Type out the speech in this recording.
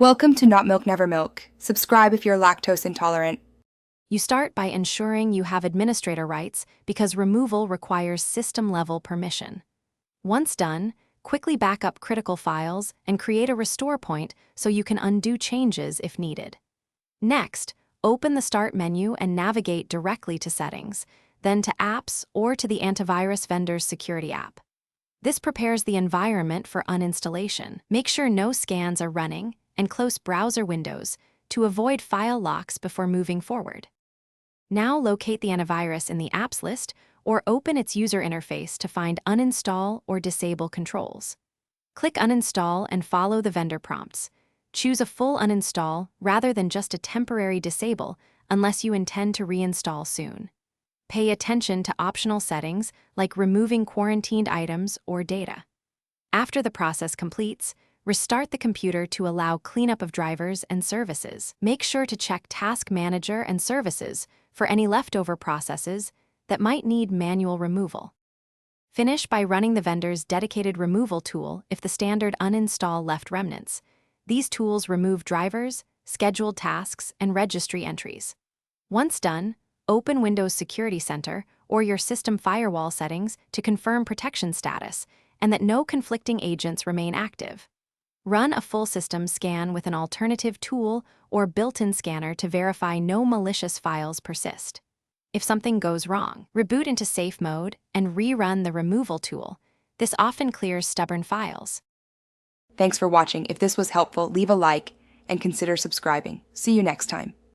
Welcome to Not Milk Never Milk. Subscribe if you're lactose intolerant. You start by ensuring you have administrator rights because removal requires system-level permission. Once done, quickly back up critical files and create a restore point so you can undo changes if needed. Next, open the Start menu and navigate directly to Settings, then to Apps or to the antivirus vendor's security app. This prepares the environment for uninstallation. Make sure no scans are running and close browser windows to avoid file locks before moving forward. Now locate the antivirus in the apps list or open its user interface to find uninstall or disable controls. Click Uninstall and follow the vendor prompts. Choose a full uninstall rather than just a temporary disable unless you intend to reinstall soon. Pay attention to optional settings like removing quarantined items or data. After the process completes, restart the computer to allow cleanup of drivers and services. Make sure to check Task Manager and Services for any leftover processes that might need manual removal. Finish by running the vendor's dedicated removal tool if the standard uninstall left remnants. These tools remove drivers, scheduled tasks, and registry entries. Once done, open Windows Security Center or your system firewall settings to confirm protection status and that no conflicting agents remain active. Run a full system scan with an alternative tool or built-in scanner to verify no malicious files persist. If something goes wrong, reboot into safe mode and rerun the removal tool. This often clears stubborn files. Thanks for watching. If this was helpful, leave a like and consider subscribing. See you next time.